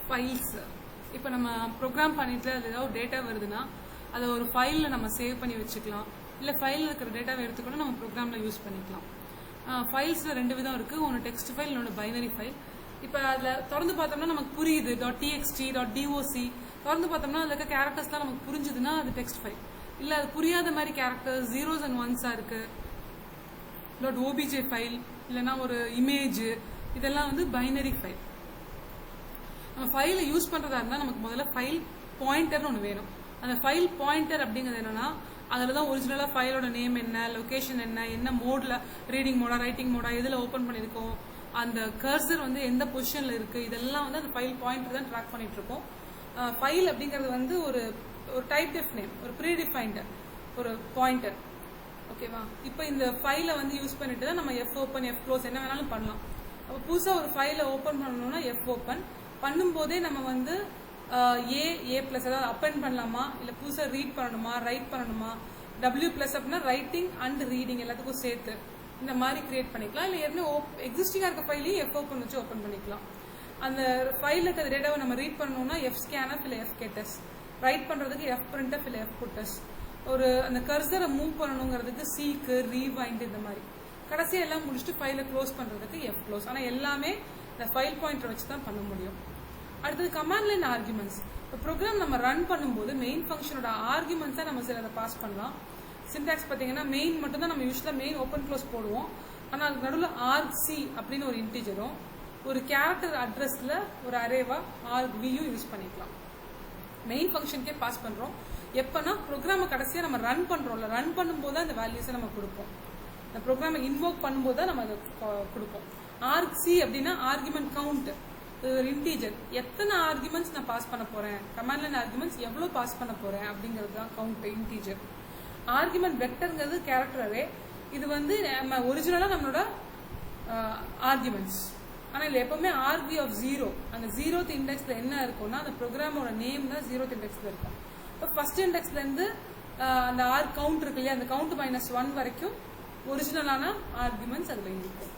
Files. இப்போ நம்ம program பண்ணிட்டு அதில் ஏதாவது டேட்டா வருதுன்னா அதை ஒரு ஃபைலில் நம்ம சேவ் பண்ணி வச்சுக்கலாம். இல்லை ஃபைலில் இருக்கிற டேட்டாவை எடுத்துக்கூட நம்ம ப்ரோக்ராமில் யூஸ் பண்ணிக்கலாம். ஃபைல்ஸில் 2 விதம் இருக்குது. ஒன்று டெக்ஸ்ட் ஃபைல், இன்னொன்று பைனரி ஃபைல். இப்போ அதில் திறந்து பார்த்தோம்னா நமக்கு புரியுது. .txt .doc திறந்து பார்த்தோம்னா அதில் இருக்க கேரக்டர்ஸ்லாம் நமக்கு புரிஞ்சுதுன்னா அது டெக்ஸ்ட் ஃபைல். இல்லை அது புரியாத மாதிரி கேரக்டர்ஸ் 0s and 1s இருக்குது. .obj ஃபைல் இல்லைன்னா ஒரு இமேஜ், இதெல்லாம் வந்து பைனரி ஃபைல். நம்ம ஃபைலை யூஸ் பண்ணுறதா இருந்தால் நமக்கு முதல்ல ஃபைல் பாயிண்டர்னு ஒன்று வேணும். அந்த ஃபைல் பாயிண்டர் அப்படிங்கிறது என்னன்னா அதில் தான் ஒரிஜினலாக ஃபைலோட நேம் என்ன, லொக்கேஷன் என்ன மோடில், ரீடிங் மோடா ரைட்டிங் மோடா, எதில் ஓப்பன் பண்ணியிருக்கோம், அந்த கர்சர் வந்து எந்த பொசிஷனில் இருக்குது, இதெல்லாம் வந்து அந்த ஃபைல் பாயிண்டர் தான் ட்ராக் பண்ணிட்டு இருக்கோம். ஃபைல் அப்படிங்கிறது வந்து ஒரு டைப் டெஃப் நேம், ஒரு ப்ரீடிஃபைன்டு ஒரு பாயிண்டர். ஓகேவா? இப்போ இந்த ஃபைலை வந்து யூஸ் பண்ணிட்டு தான் நம்ம எஃப் ஓப்பன் எஃப் க்ளோஸ் என்ன வேணாலும் பண்ணலாம். அப்போ புதுசாக ஒரு ஃபைலை ஓப்பன் பண்ணணும்னா எஃப் ஓப்பன் பண்ணும்போதே நம்ம வந்து ஏ பிளஸ் அதாவது அப்பெண்ட் பண்ணலாமா, இல்லை புதுசாக ரீட் பண்ணணுமா, ரைட் பண்ணணுமா, W பிளஸ் அப்படின்னா ரைட்டிங் அண்ட் ரீடிங் எல்லாத்துக்கும் சேர்த்து இந்த மாதிரி கிரியேட் பண்ணிக்கலாம். இல்லை ஏற்கனவே எக்ஸிஸ்டிங்காக இருக்க ஃபைலையும் எஃப் ஓப்பன் வச்சு ஓப்பன் பண்ணிக்கலாம். அந்த ஃபைலில் இருக்கிற டேட்டாவை நம்ம ரீட் பண்ணணும்னா எஃப் ஸ்கேனப் இல்லை எஃப் கெட்டஸ், ரைட் பண்ணுறதுக்கு எஃப் பிரிண்டப் இல்லை எஃப் புட்டஸ், ஒரு அந்த கர்சரை மூவ் பண்ணணுங்கிறதுக்கு சீக்கு ரீவைண்ட், இந்த மாதிரி கடைசியாக எல்லாம் முடிச்சுட்டு ஃபைலை க்ளோஸ் பண்ணுறதுக்கு எஃப் க்ளோஸ். ஆனால் எல்லாமே இந்த ஃபைல் பாயிண்டரை வச்சு தான் பண்ண முடியும். அடுத்தது கமாண்ட் லைன் ஆர்குமெண்ட்ஸ். இப்போ ப்ரோக்ராம் நம்ம ரன் பண்ணும்போது மெயின் ஃபங்க்ஷனோட ஆர்குமெண்ட்ஸாக நம்ம சில அதை பாஸ் பண்ணலாம். சின்டாக்ஸ் பார்த்தீங்கன்னா மெயின் மட்டும் தான் நம்ம யூஸ்வலாக மெயின் ஓப்பன் க்ளோஸ் போடுவோம். ஆனால் அதுக்கு நடுவில் ஆர்சி அப்படின்னு ஒரு இன்டிஜரும் ஒரு கேரக்டர் அட்ரஸில் ஒரு அரேவா ஆர்வியும் யூஸ் பண்ணிக்கலாம். மெயின் ஃபங்க்ஷனுக்கே பாஸ் பண்ணுறோம். எப்போனா ப்ரோக்ராமை கடைசியாக நம்ம ரன் பண்ணுறோம்ல, ரன் பண்ணும்போது தான் அந்த வேல்யூஸை நம்ம கொடுப்போம். இந்த ப்ரோக்ராமை இன்வோக் பண்ணும்போது தான் நம்ம அதை கொடுப்போம். ஆர்சி அப்படின்னா ஆர்குமெண்ட் கவுண்ட், ஒரு இன்டீஜர். எத்தனை ஆர்குமெண்ட்ஸ் நான் பாஸ் பண்ண போறேன், கமாண்ட் லைன் ஆர்குமெண்ட்ஸ் எவ்வளோ பாஸ் பண்ண போறேன் அப்படிங்கிறது தான் கவுண்ட், இன்டீஜர். ஆர்குமெண்ட் வெக்டர்ங்கிறது கேரக்டர் அரே. இது வந்து நம்ம ஒரிஜினலாக நம்மளோட ஆர்குமெண்ட்ஸ். ஆனால் இதில் எப்பவுமே ஆர்வி ஆஃப் 0, அந்த 0th இண்டெக்ஸில் என்ன இருக்கும்னா அந்த ப்ரோக்ராமோட நேம் தான் 0th இண்டெக்ஸில் இருக்கும். இப்போ ஃபர்ஸ்ட் இண்டெக்ஸ்லேருந்து அந்த கவுண்ட் இருக்கு இல்லையா, அந்த கவுண்ட் -1 வரைக்கும் ஒரிஜினலான ஆர்குமெண்ட்ஸ் அதில் இருக்கும்.